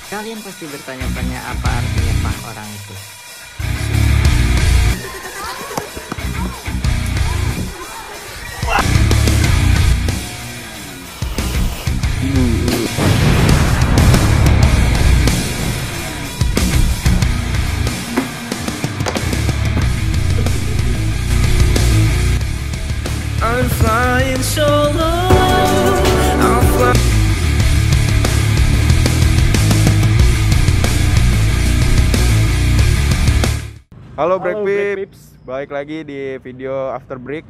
Kalian pasti bertanya-tanya apa artinya pak orang itu. I'm flying solo. I'll fly. Halo Break Pips, balik lagi di video After Break.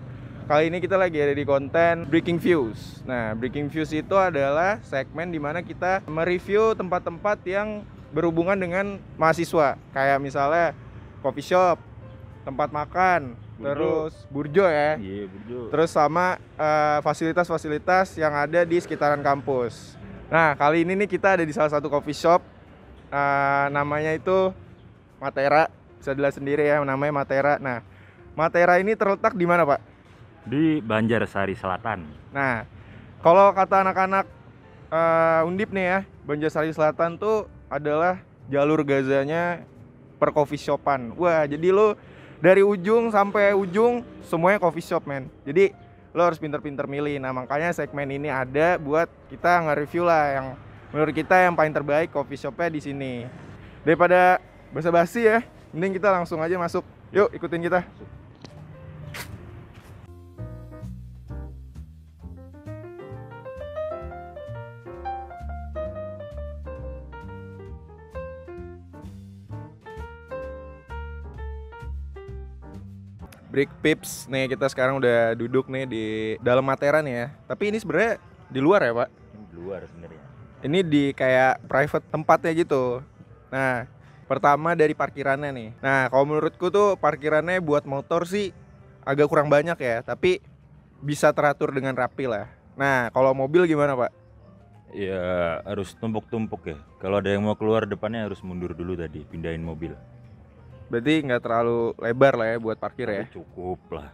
Kali ini kita lagi ada di konten Breaking Views. Nah, Breaking Views itu adalah segmen dimana kita mereview tempat-tempat yang berhubungan dengan mahasiswa. Kayak misalnya coffee shop, tempat makan, terus burjo ya. Iya, burjo. Terus sama fasilitas-fasilitas yang ada di sekitaran kampus. Nah, kali ini nih kita ada di salah satu coffee shop. Namanya itu Matera. Bisa dilihat sendiri ya, namanya Matera. Nah, Matera ini terletak di mana, Pak? Di Banjarsari Selatan. Nah, kalau kata anak-anak Undip nih ya, Banjarsari Selatan tuh adalah jalur Gazanya per coffee shopan. Wah, jadi lo dari ujung sampai ujung semuanya coffee shop, men. Jadi lo harus pinter-pinter milih. Nah, makanya segmen ini ada buat kita nge-review lah yang menurut kita yang paling terbaik coffee shopnya di sini. Daripada basa-basi ya, mending kita langsung aja masuk. Yuk, ikutin kita. Break Pips, nih kita sekarang udah duduk nih di dalam Matera nih ya. Tapi ini sebenarnya di luar ya, Pak? Ini di luar sebenarnya. Ini di kayak private tempatnya gitu. Nah, pertama dari parkirannya nih. Nah, kalau menurutku tuh parkirannya buat motor sih agak kurang banyak ya, tapi bisa teratur dengan rapi lah. Nah, kalau mobil gimana, Pak? Ya harus tumpuk-tumpuk ya. Kalau ada yang mau keluar depannya harus mundur dulu tadi, pindahin mobil. Berarti nggak terlalu lebar lah ya buat parkir ya? Tapi cukup lah,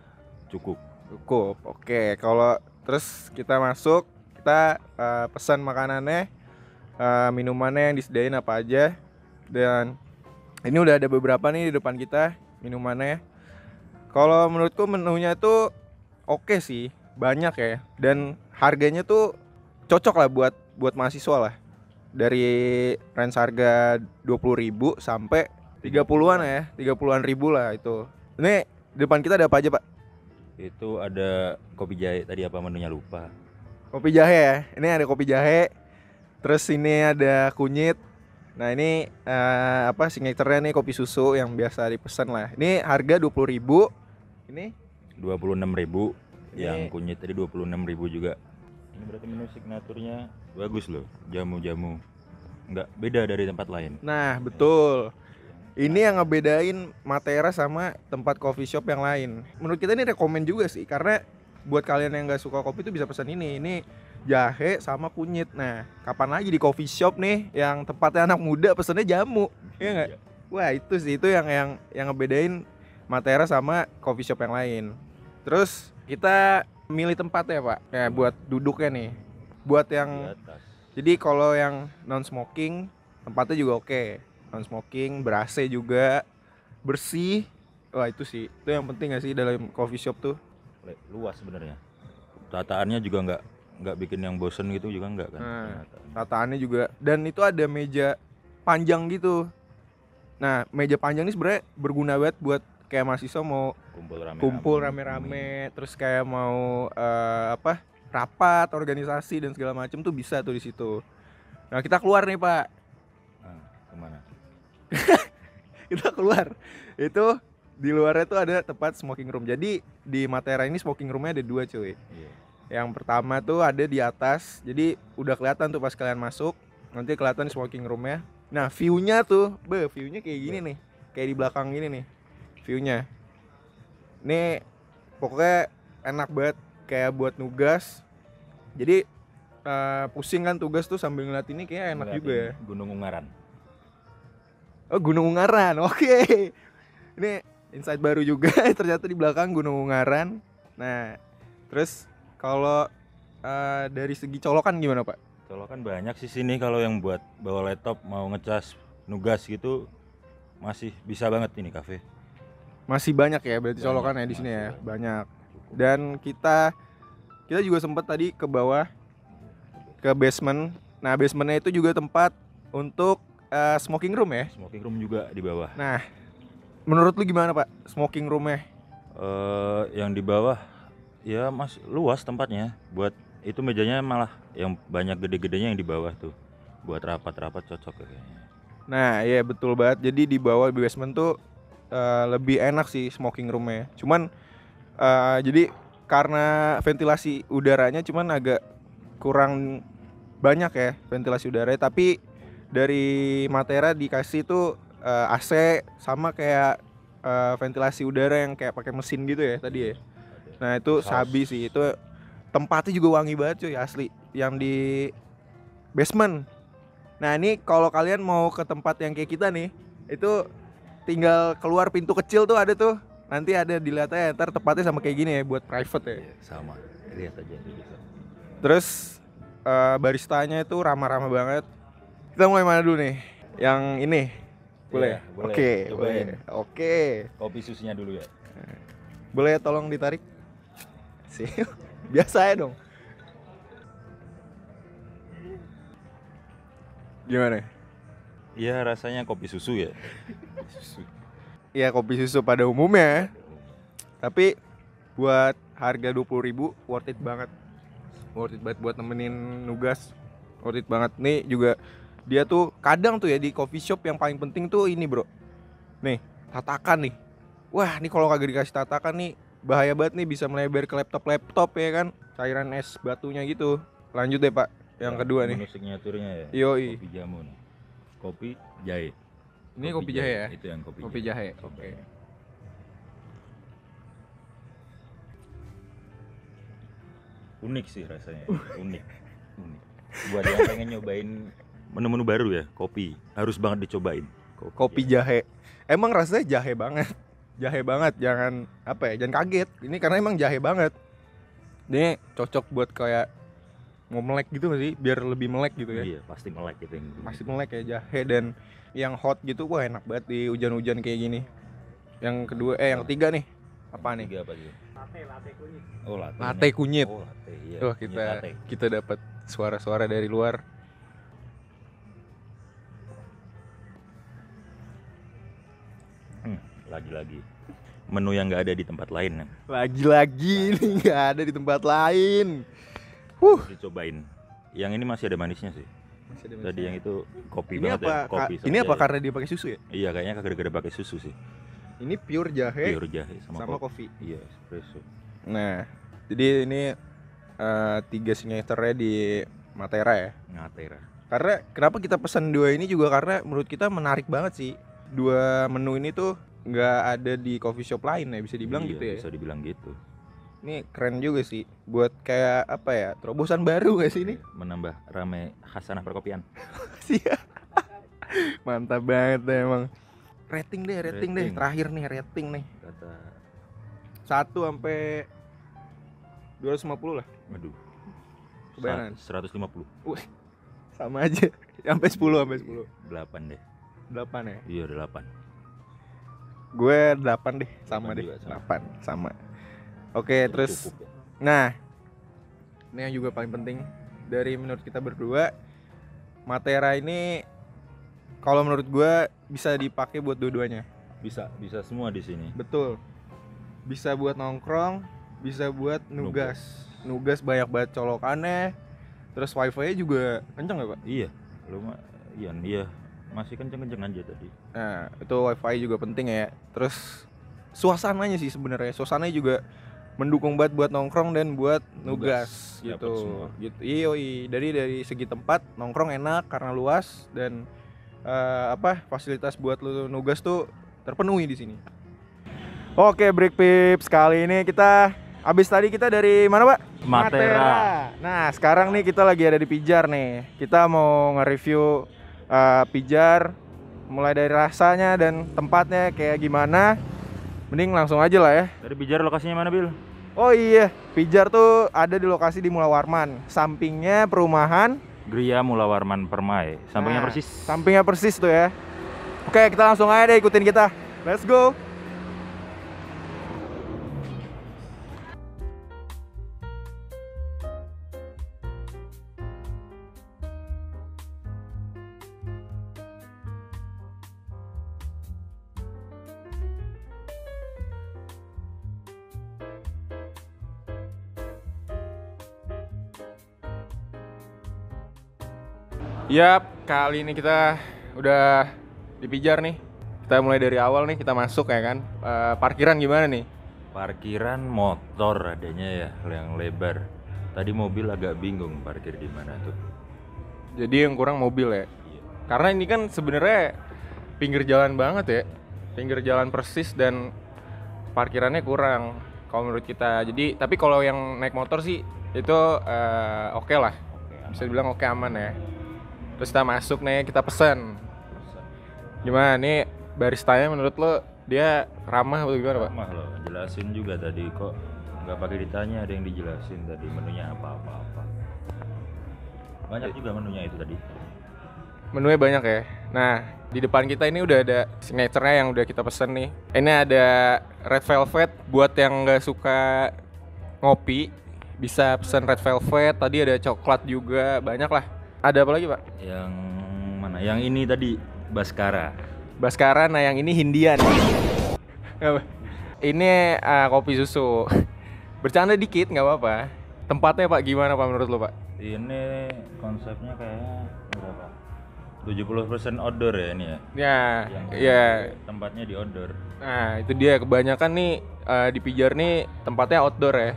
cukup. Cukup. Oke, kalau terus kita masuk, kita pesan makanannya, minumannya yang disediain apa aja. Dan ini udah ada beberapa nih di depan kita minumannya. Kalau menurutku menunya tuh oke sih, banyak ya. Dan harganya tuh cocok lah buat mahasiswa lah. Dari range harga 20.000 sampai 30-an ya, 30-an ribu lah itu. Ini di depan kita ada apa aja, Pak? Itu ada kopi jahe, tadi apa menunya lupa. Kopi jahe ya. Ini ada kopi jahe. Terus ini ada kunyit. Nah, ini signature-nya nih kopi susu yang biasa dipesan lah. Ini harga 20.000. Ini 26.000. Ini- Yang kunyit tadi 26.000 juga. Ini berarti menu signaturnya bagus loh, jamu-jamu. Nggak beda dari tempat lain. nah, betul. Ini yang ngebedain Matera sama tempat coffee shop yang lain. Menurut kita ini rekomen juga sih, karena buat kalian yang nggak suka kopi tuh bisa pesan ini. Ini jahe sama kunyit. Nah, kapan lagi di coffee shop nih yang tempatnya anak muda pesennya jamu, ya nggak? Iya. Wah, itu sih itu yang ngebedain Matera sama coffee shop yang lain. Terus kita milih tempat ya, Pak. Ya, buat duduknya nih. Buat Di yang atas. jadi kalau yang non smoking tempatnya juga oke. Non smoking, ber-AC juga, bersih. Wah, itu sih. Itu yang penting gak sih dalam coffee shop tuh? Luas sebenarnya. Tataannya juga nggak bikin yang bosen gitu juga nggak kan. Nah, ternyata. tataannya juga. Dan itu ada meja panjang gitu. Nah, meja panjang ini sebenarnya berguna banget buat kayak mahasiswa mau kumpul rame-rame, terus kayak mau rapat, organisasi dan segala macam tuh bisa tuh di situ. Nah, kita keluar nih, Pak. Nah, kemana? Kita keluar. Itu di luarnya tuh ada tempat smoking room. Jadi di Matera ini smoking roomnya ada 2, cuy. Iya. Yang pertama tuh ada di atas. Jadi udah kelihatan tuh pas kalian masuk. Nanti kelihatan di smoking roomnya. Nah, view-nya tuh, view-nya kayak gini nih. Kayak di belakang gini nih. View-nya. Nih pokoknya enak banget kayak buat nugas. Jadi pusing kan tugas tuh sambil ngeliat ini kayak enak juga ya. Gunung Ungaran. Oh, Gunung Ungaran, oke. Ini insight baru juga, ternyata di belakang Gunung Ungaran. Nah, terus kalau dari segi colokan gimana, Pak? Colokan banyak sih sini, kalau yang buat bawa laptop mau ngecas nugas gitu masih bisa banget ini kafe. Masih banyak ya berarti Banyak, colokan ya di sini masih ya. banyak. Banyak. Dan kita juga sempat tadi ke bawah ke basement. Nah, basementnya itu juga tempat untuk smoking room ya. Smoking room juga di bawah. Nah, menurut lu gimana, Pak? Smoking roomnya? Yang di bawah ya mas luas tempatnya, buat itu mejanya malah yang banyak gede-gedenya yang di bawah tuh, buat rapat-rapat cocok ya kayaknya. Nah, iya betul banget. Jadi di bawah basement tuh lebih enak sih smoking roomnya. Cuman jadi karena ventilasi udaranya cuman agak kurang banyak ya ventilasi udaranya. Tapi dari Matera dikasih tuh AC sama kayak ventilasi udara yang kayak pakai mesin gitu ya tadi ya. Nah itu sabi sih, itu tempatnya juga wangi banget cuy asli yang di basement. Nah ini kalau kalian mau ke tempat yang kayak kita nih, itu tinggal keluar pintu kecil tuh ada tuh. Nanti ada dilihat aja ntar tempatnya sama kayak gini ya buat private ya. Iya, sama, lihat aja bisa. Terus baristanya itu ramah-ramah banget. Kita mulai mana dulu nih? Yang ini boleh? Iya, boleh. Oke, Cobain. boleh. Oke. Kopi susunya dulu ya. Boleh tolong ditarik? Sih. Biasa ya dong. Gimana? Iya, rasanya kopi susu ya. Susu. Ya kopi susu pada umumnya. Tapi buat harga 20.000 worth it banget. Worth it banget buat nemenin nugas. Worth it banget. Nih juga dia tuh kadang tuh ya di coffee shop yang paling penting tuh ini bro. Nih, tatakan nih. Wah, nih kalau kagak dikasih tatakan nih bahaya banget nih, bisa melebar ke laptop ya kan. Cairan es batunya gitu. Lanjut deh Pak, yang kedua nih. Menu signaturnya ya. Yoi. Kopi jamu nih. Kopi jahe. Ini kopi jahe ya? Itu yang kopi, Kopi jahe. Coba. Oke. Unik sih rasanya. Unik. Buat yang pengen nyobain menu-menu baru ya, kopi harus banget dicobain. Kopi jahe. Emang rasanya jahe banget. Jahe banget, jangan apa ya, jangan kaget. Ini karena emang jahe banget. Ini cocok buat kayak mau melek gitu nggak sih, biar lebih melek gitu ya. Iya, pasti melek itu yang Masih melek ya jahe, dan yang hot gitu wah enak banget di hujan-hujan kayak gini. Yang kedua yang ketiga nih. Apa nih? Tiga apa sih? Oh, latte. Latte kunyit. Oh, latte. Iya. Wah, kunyit latte. kita dapat suara-suara dari luar. Lagi-lagi menu yang nggak ada di tempat lain kan. Lagi-lagi ini nggak ada di tempat lain. Harus dicobain. Yang ini masih ada manisnya sih. Masih ada Tadi yang itu kopi ini banget apa? ya, kopi sama Ini apa jahe. karena dia pakai susu ya? Iya, kayaknya kagak ada pakai susu sih. Ini pure jahe Pure jahe sama kopi. Iya, espresso. Nah, jadi ini 3 signature-nya di Matera ya. Ngatera. Karena kenapa kita pesan dua ini juga karena menurut kita menarik banget sih. Dua menu ini tuh nggak ada di coffee shop lain ya, bisa dibilang Iya, gitu ya. bisa dibilang gitu. Ini keren juga sih buat kayak apa ya, terobosan baru gak sih ini? Menambah rame khasanah perkopian. Iya. Mantap banget deh emang. Rating deh. Rating. Terakhir nih rating nih. Kata 1 sampai 250 lah. waduh. Kebayaran. 150. Sama aja. Sampai 10. 8 deh. 8 ya. Iya, udah 8. Gue 8 deh, sama 8 deh. juga, sama. 8 sama. Oke, Jadi terus cukup ya. nah, ini yang juga paling penting dari menurut kita berdua, Matera ini kalau menurut gue bisa dipakai buat dua-duanya. Bisa semua di sini. Betul. Bisa buat nongkrong, bisa buat nugas. Nugas banyak banget colokannya. Terus wifi-nya juga kenceng gak Pak? Iya. Iya. Masih kenceng-kenceng aja tadi. Nah, itu wifi juga penting ya. Terus suasananya sih sebenarnya. Suasananya juga mendukung banget buat nongkrong dan buat nugas Dapet gitu. semua. Gitu. Iya. Dari segi tempat nongkrong enak karena luas dan fasilitas buat lu nugas tuh terpenuhi di sini. Oke, Break Pips. Kali ini tadi kita dari mana, Pak? Matera. Nah, sekarang nih kita lagi ada di Pijar nih. Kita mau nge-review Pijar mulai dari rasanya dan tempatnya kayak gimana. Mending langsung aja lah ya. Dari Pijar lokasinya mana, Bil? Oh iya, Pijar tuh ada di lokasi di Mula Warman. Sampingnya perumahan Gria Mula Warman Permai. Sampingnya Nah, persis. Sampingnya persis tuh ya. Oke, kita langsung aja deh ikutin kita. Let's go. Yap, kali ini kita udah dipijar nih. Kita mulai dari awal nih, kita masuk ya kan. Parkiran gimana nih? Parkiran motor adanya ya, yang lebar. Tadi mobil agak bingung parkir di mana tuh. Jadi yang kurang mobil ya. Karena ini kan sebenarnya pinggir jalan banget ya. Pinggir jalan persis dan parkirannya kurang kalau menurut kita. Jadi tapi kalau yang naik motor sih itu oke lah. Bisa dibilang oke, aman ya. Terus kita masuk nih, kita pesen. Gimana nih baristanya menurut lo, dia ramah atau gimana, Pak? Mah lo jelasin juga tadi, kok nggak pakai ditanya, ada yang dijelasin tadi menunya apa-apa. Banyak juga menunya itu tadi. Menunya banyak ya. Nah, di depan kita ini udah ada signature-nya yang udah kita pesen nih. Ini ada red velvet buat yang nggak suka ngopi, bisa pesen red velvet. Tadi ada coklat juga, banyak lah. Ada apa lagi, Pak? Yang mana? Yang ini tadi Baskara. Baskara, nah yang ini Hindian. Apa? Ini kopi susu. Bercanda dikit nggak apa-apa. Tempatnya Pak gimana Pak menurut lo Pak? Ini konsepnya kayaknya berapa? 70% outdoor ya ini ya. Ya, Yang ya. tempatnya di outdoor. Nah itu dia, kebanyakan nih di Pijar nih tempatnya outdoor ya.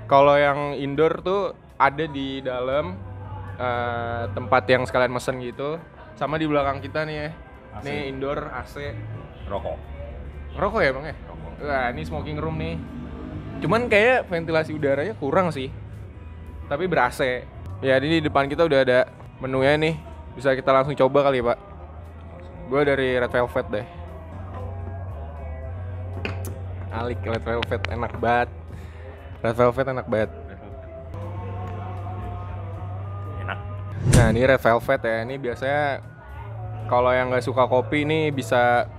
Kalau yang indoor tuh ada di dalam tempat yang sekalian mesen gitu. Sama di belakang kita nih ya. AC. Nih indoor AC. Rokok. Ngerokok ya Bang ya? Rokok. Wah ini smoking room nih. Cuman kayak ventilasi udaranya kurang sih. Tapi ber-AC. Ya ini di depan kita udah ada menunya nih. Bisa kita langsung coba kali ya Pak. Gue dari red velvet deh. Alik red velvet enak banget. Red velvet enak banget. Enak. Nah ini red velvet ya. Ini biasanya kalau yang nggak suka kopi ini bisa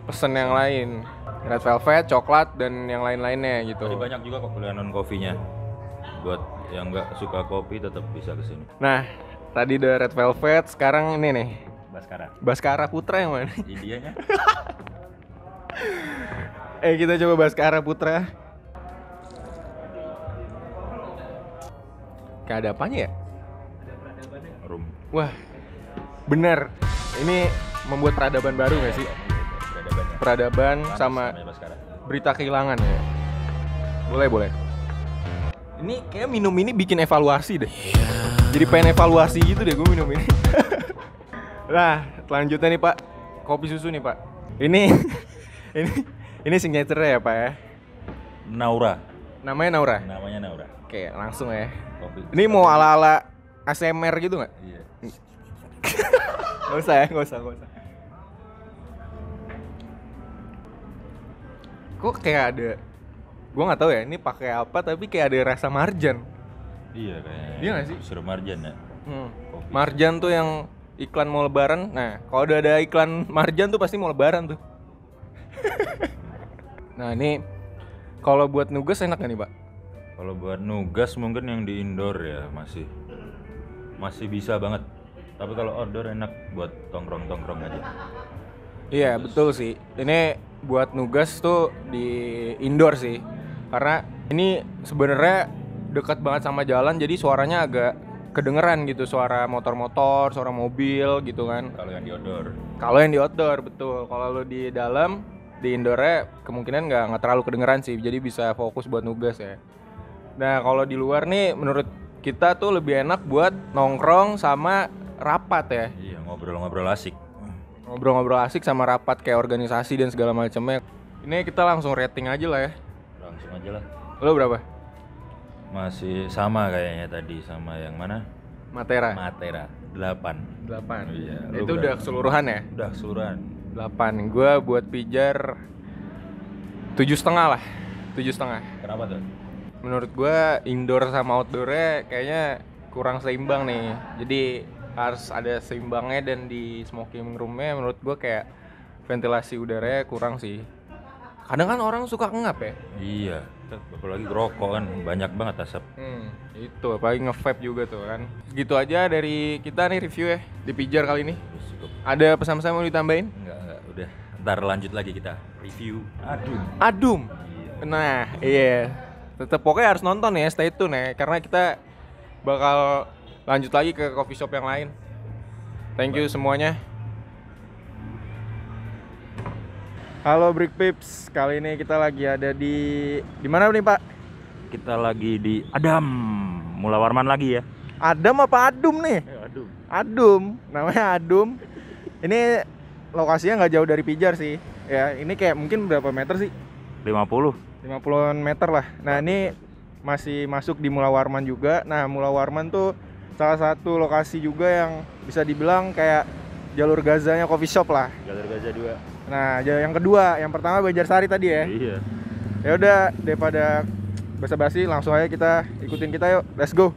pesen yang lain. Red velvet, coklat dan yang lain-lainnya gitu. Tadi banyak juga kok pilihan non kopinya. Buat yang nggak suka kopi tetap bisa kesini. Nah tadi udah red velvet, sekarang ini nih Baskara. Baskara Putra yang mana? Indianya. Kita coba Baskara Putra. Kayak ada apanya ya? Room. Wah, bener. Ini membuat peradaban baru nggak sih? Peradabannya. Peradaban Panas sama namanya Baskara. berita kehilangan ya. Boleh. Ini kayak minum ini bikin evaluasi deh. Jadi pengen evaluasi gitu deh gue minum ini. Nah, selanjutnya nih Pak, kopi susu nih Pak. Ini ini signature ya Pak ya. Naura. Namanya Naura. Namanya Naura. Oke, langsung ya. Kopi. Ini mau ala-ala ASMR gitu nggak? Iya. Nggak usah ya, nggak usah. Kok kayak ada, gue nggak tahu ya ini pakai apa tapi kayak ada rasa marjan. Iya kayaknya. Iya nggak sih? Suruh marjan ya. Kopi. Marjan tuh yang iklan mau lebaran. Nah kalau udah ada iklan marjan tuh pasti mau lebaran tuh. Nah ini kalau buat nugas enak gak nih Pak? Kalau buat nugas mungkin yang di indoor ya masih bisa banget. Tapi kalau outdoor enak buat tongkrong aja. Iya betul sih. Ini buat nugas tuh di indoor sih. Karena ini sebenarnya dekat banget sama jalan, jadi suaranya agak kedengeran gitu, suara motor-motor, suara mobil gitu kan. Kalau yang di outdoor. Kalau yang di outdoor betul. Kalau lo di dalam, di indoornya kemungkinan nggak terlalu kedengeran sih. Jadi bisa fokus buat nugas ya. Nah kalau di luar nih, menurut kita tuh lebih enak buat nongkrong sama rapat ya. Iya, ngobrol-ngobrol asik. Ngobrol-ngobrol asik sama rapat kayak organisasi dan segala macamnya. Ini kita langsung rating aja lah ya. Langsung aja lah. Lo berapa? Masih sama kayaknya tadi sama yang mana? Matera. 8. 8. Iya, Itu lu udah berapa? keseluruhan ya? Udah keseluruhan. 8. Gua buat pijar 7,5 lah. 7,5. Kenapa tuh? Menurut gua indoor sama outdoornya kayaknya kurang seimbang nih. Jadi harus ada seimbangnya, dan di smoking roomnya menurut gua kayak ventilasi udaranya kurang sih. Kadang kan orang suka ngap ya. Iya, apalagi ngerokok kan banyak banget asap. Itu apalagi nge-vape juga tuh kan. Segitu aja dari kita nih review ya di Pijar kali ini. Cukup. Ada pesan-pesan mau ditambahin? Enggak, udah. Ntar lanjut lagi kita review Adum. Nah, iya. Tetep pokoknya harus nonton ya, stay tune ya, karena kita bakal lanjut lagi ke coffee shop yang lain. Thank you semuanya. Halo Brick Pips, kali ini kita lagi ada di mana nih Pak? Kita lagi di Adam, Mula Warman lagi ya. Adam apa Adum nih? Adum. Adum, namanya Adum. Ini lokasinya nggak jauh dari Pijar sih. Ya, ini kayak mungkin berapa meter sih? 50-an meter lah. Nah, ini masih masuk di Mula Warman juga. Nah, Mula Warman tuh salah satu lokasi juga yang bisa dibilang kayak jalur Gazanya coffee shop lah. Jalur Gaza 2. Nah, yang kedua, yang pertama Banjarsari tadi ya. Iya. Ya udah, daripada basa-basi langsung aja kita ikutin kita yuk. Let's go.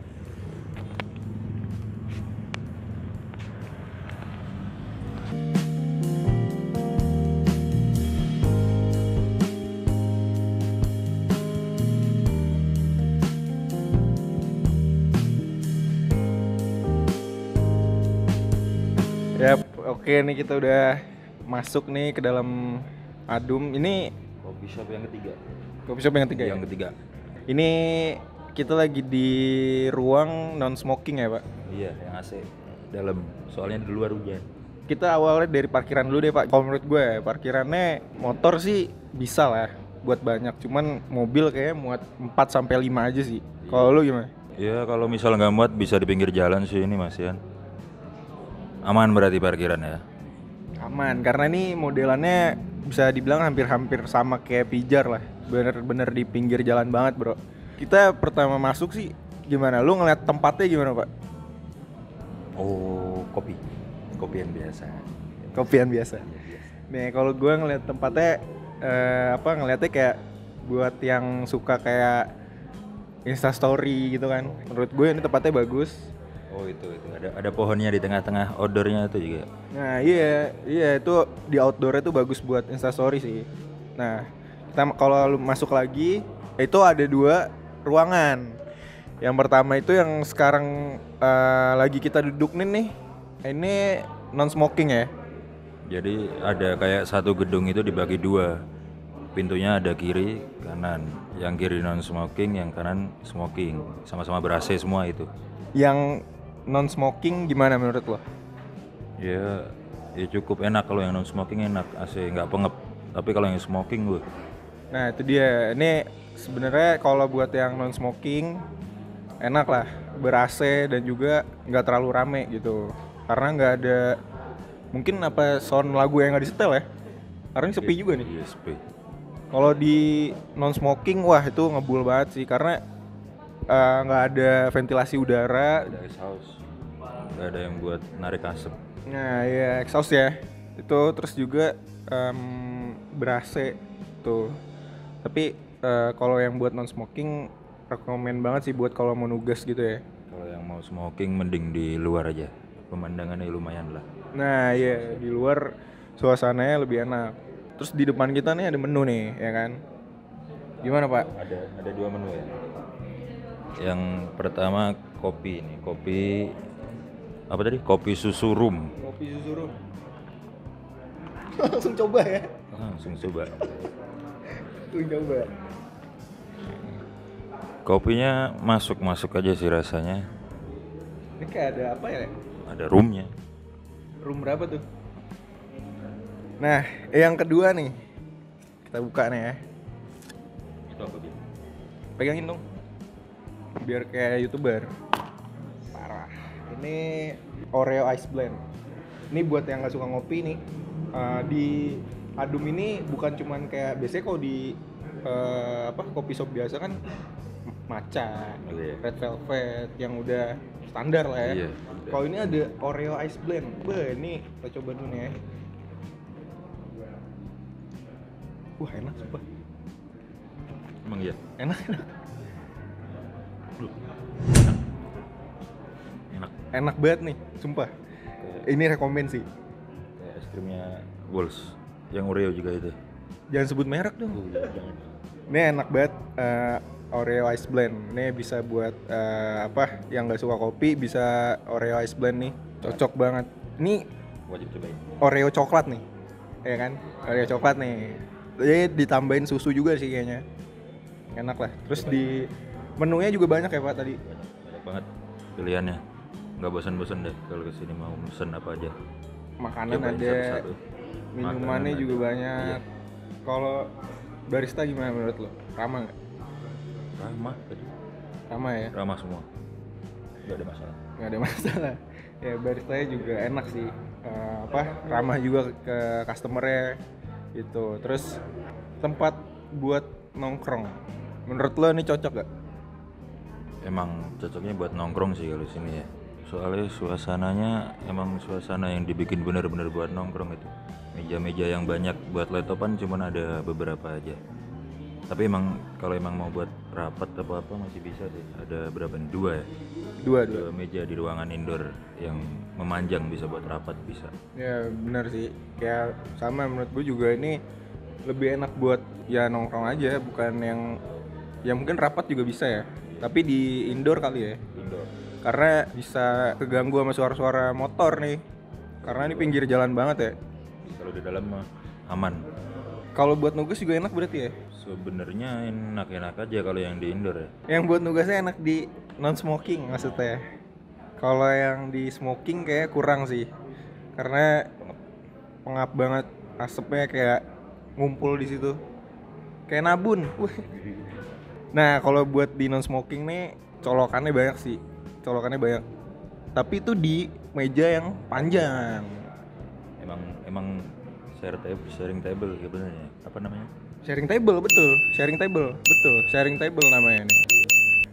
Yap, oke nih kita udah masuk nih ke dalam Adum. Ini Coffee shop yang ketiga. coffee shop yang ketiga. Yang ketiga. Ini kita lagi di ruang non smoking ya, Pak. Iya, yang AC dalam. Soalnya di luar hujan. Kita awalnya dari parkiran dulu deh, Pak. Kalau menurut gue parkirannya motor sih bisa lah buat banyak, cuman mobil kayaknya muat 4 sampai 5 aja sih. Kalau lu gimana? Ya kalau misal nggak muat bisa di pinggir jalan sih ini Mas Ian. Aman berarti parkiran ya. Aman, karena ini modelannya bisa dibilang hampir-hampir sama kayak Pijar lah. Bener-bener di pinggir jalan banget, bro. Kita pertama masuk sih gimana? Lu ngeliat tempatnya gimana, Pak? Oh, kopi yang biasa. Kopian biasa. Nih, kalau gue ngeliat tempatnya ngeliatnya kayak buat yang suka kayak Instastory gitu kan. Menurut gue ini tempatnya bagus. Oh itu ada pohonnya di tengah-tengah outdoornya itu juga. Nah iya itu di outdoornya tuh bagus buat Instastory sih. Nah kita kalau lu masuk lagi itu ada 2 ruangan. Yang pertama itu yang sekarang lagi kita duduk nih. Ini non smoking ya. Jadi ada kayak satu gedung itu dibagi 2. Pintunya ada kiri kanan. Yang kiri non smoking, yang kanan smoking. Sama-sama ber-AC semua itu. Yang non smoking gimana menurut lo? Ya cukup enak, kalau yang non smoking enak, AC nggak pengep. Tapi kalau yang smoking gue. Nah itu dia. Ini sebenarnya kalau buat yang non smoking enak lah, ber-AC dan juga nggak terlalu rame gitu. Karena nggak ada mungkin apa sound lagu yang nggak disetel ya. Karena ini sepi juga nih. Iya sepi. Kalau di non smoking wah itu ngebul banget sih, karena nggak ada ventilasi udara. Ada exhaust. Nggak ada yang buat narik asap. Nah ya exhaust ya itu, terus juga ber-AC tuh. Tapi kalau yang buat non smoking rekomen banget sih buat kalau mau nugas gitu ya. Kalau yang mau smoking mending di luar aja, pemandangannya lumayan lah. Nah iya di luar suasananya lebih enak. Terus di depan kita nih ada menu nih ya kan. Gimana Pak? Ada 2 menu ya. Yang pertama kopi nih, kopi apa tadi? Kopi susu rum. Kopi susu rum. Langsung coba ya. Langsung coba. Langsung coba. Kopinya masuk aja sih rasanya. Ini kayak ada apa ya? Ada rumnya. Rum berapa tuh? Nah, yang kedua nih. Kita buka nih ya. Itu apa gitu? Pegangin dong. Biar kayak YouTuber. Parah. Ini Oreo Ice Blend. Ini buat yang nggak suka ngopi nih. Di Adum ini bukan cuman kayak biasanya kalau di kopi shop biasa kan matcha, red velvet yang udah standar lah ya. Iya. Kalau ini ada Oreo Ice Blend. Ini kita coba dulu nih ya. Wah enak sumpah. Emang iya? Enak. enak banget nih, sumpah. Ini rekomen sih. Kayak es krimnya Walls yang Oreo juga itu. Jangan sebut merek dong. Jangan. Ini enak banget, Oreo Ice Blend. Ini bisa buat yang nggak suka kopi bisa Oreo Ice Blend nih, cocok banget. Ini Wajib cobain. Oreo coklat nih, ya kan? Oreo coklat nih. Jadi ditambahin susu juga sih kayaknya. Enak lah. Terus di menunya juga banyak ya Pak tadi. Banyak banget pilihannya. Nggak bosan-bosan deh kalau kesini mau pesen apa aja. Makanan Cobain ada, satu-satu. minumannya Makanan juga ada. banyak. Iya. Kalau barista gimana menurut lo? Ramah nggak? Ramah tadi. Ramah ya? Ramah semua. Nggak ada masalah. Nggak ada masalah. Ya baristanya juga enak sih. Ramah juga ke customernya gitu. Terus tempat buat nongkrong. Menurut lo ini cocok gak? Emang cocoknya buat nongkrong sih kalau sini ya. Soalnya suasananya emang suasana yang dibikin bener-bener buat nongkrong itu. Meja-meja yang banyak buat laptopan cuman ada beberapa aja. Tapi emang kalau emang mau buat rapat atau apa masih bisa sih. Ada berapa nih? 2 ya? Dua. Dua meja di ruangan indoor yang memanjang bisa buat rapat bisa. Ya benar sih. Kayak sama menurut gue juga ini lebih enak buat ya nongkrong aja, bukan yang ya mungkin rapat juga bisa ya. Tapi di indoor kali ya. Indoor. Karena bisa keganggu sama suara-suara motor nih. Karena ini pinggir jalan banget ya. Kalau di dalam mah aman. Kalau buat nugas juga enak berarti ya. Sebenarnya enak-enak aja kalau yang di indoor ya. Yang buat nugasnya enak di non smoking maksudnya. Kalau yang di smoking kayak kurang sih. Karena pengap banget, asapnya kayak ngumpul di situ. Kayak nabun. Nah, kalau buat di non smoking nih colokannya banyak sih. Colokannya banyak. Tapi itu di meja yang panjang. Emang sharing table sebenarnya. Apa namanya? Sharing table betul. Sharing table namanya nih.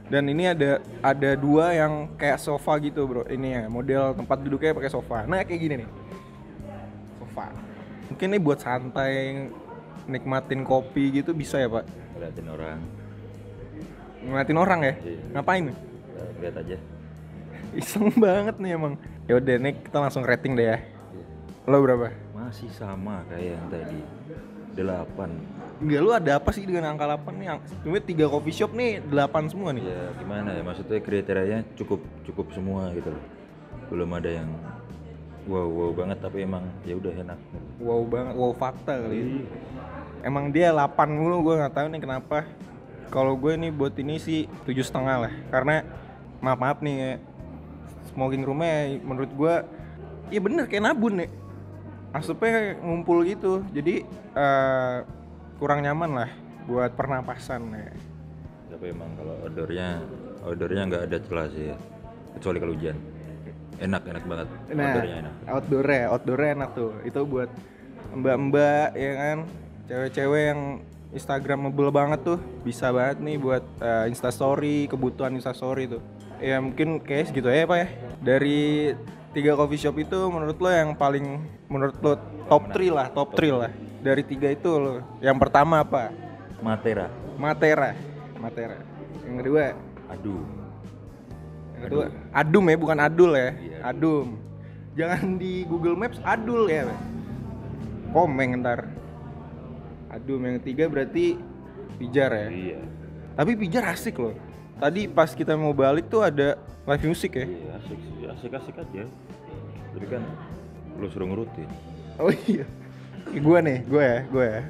Dan ini ada 2 yang kayak sofa gitu, Bro. Ini ya, model tempat duduknya pakai sofa. Nah, kayak gini nih. Sofa. Mungkin ini buat santai nikmatin kopi gitu bisa ya, Pak? Liatin orang. Ngeliatin orang ya? Iya. Ngapain? Lihat aja. Iseng banget nih emang. Ya udah nih kita langsung rating deh ya. Iya. Lo berapa? Masih sama kayak yang tadi. 8. Enggak, lu ada apa sih dengan angka 8 nih? Cuma 3 coffee shop nih 8 semua nih. Ya gimana ya, maksudnya kriterianya cukup semua gitu loh. Belum ada yang wow banget tapi emang ya udah enak. Wow banget, wow fakta kali ini. Emang dia 8 mulu, gue nggak tahu nih kenapa. Kalau gue nih buat ini sih 7,5 lah. Karena maaf nih ya, smoking roomnya menurut gue ya bener kayak nabun nih. Asapnya ngumpul gitu. Jadi kurang nyaman lah buat pernapasan ya. Tapi emang kalau outdoornya nggak ada celah sih ya. Kecuali kalau hujan. Enak banget. Nah, Outdoornya enak. outdoornya enak tuh. Itu buat mbak-mbak ya kan, cewek-cewek yang Instagramable banget tuh, bisa banget nih buat Instastory, kebutuhan Instastory tuh. Ya mungkin kayak segitu aja Pak ya. Dari 3 coffee shop itu menurut lo yang paling, menurut lo top 3 lah. Dari 3 itu lo, yang pertama apa? Matera. Yang kedua? Aduh. Yang kedua? Adum ya, bukan Adul ya. Iya. Adum. Jangan di Google Maps Adul ya. Komeng ntar. Adum. Yang ketiga berarti Pijar ya. Iya. Tapi Pijar asik loh. Tadi pas kita mau balik tuh ada live music ya. Iya, asik aja. Tapi kan lu suruh ngurutin. Oh iya. Gue ya.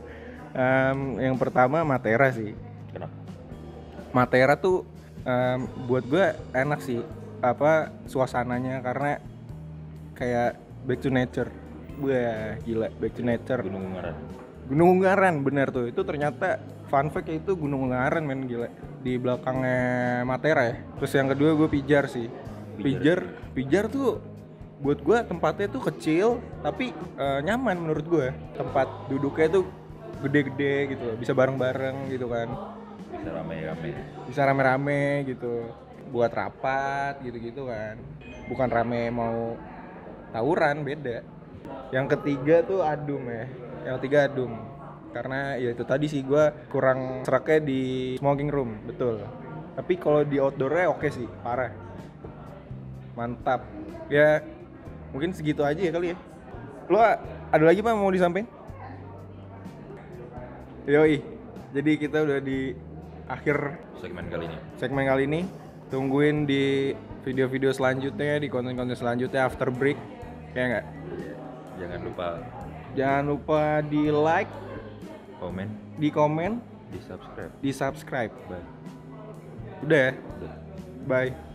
Yang pertama Matera sih. Kenapa? Matera tuh buat gue enak sih, suasananya, karena kayak back to nature. Wah gila, back to nature. Gunung Ungaran bener tuh. Itu ternyata fun fact ya, itu Gunung Ungaran men, gila. Di belakangnya Matera ya. Terus yang kedua gue Pijar sih. Pijar tuh buat gue tempatnya tuh kecil tapi nyaman menurut gue. Tempat duduknya tuh gede-gede gitu loh, bisa bareng-bareng gitu kan. Bisa rame-rame gitu. Buat rapat gitu-gitu kan. Bukan rame mau tawuran, beda. Yang ketiga tuh Adum ya. Karena ya itu tadi sih, gue kurang seraknya di smoking room, betul. Tapi kalau di outdoornya oke sih, parah. Mantap. Ya mungkin segitu aja ya kali ya. Lo ada lagi Pak mau disampaikan? Yoi. Jadi kita udah di akhir segmen kali ini. Tungguin di video-video selanjutnya, di konten-konten selanjutnya after break. Ya nggak? Jangan lupa di like, di komen, di subscribe. Udah ya? Udah. Bye.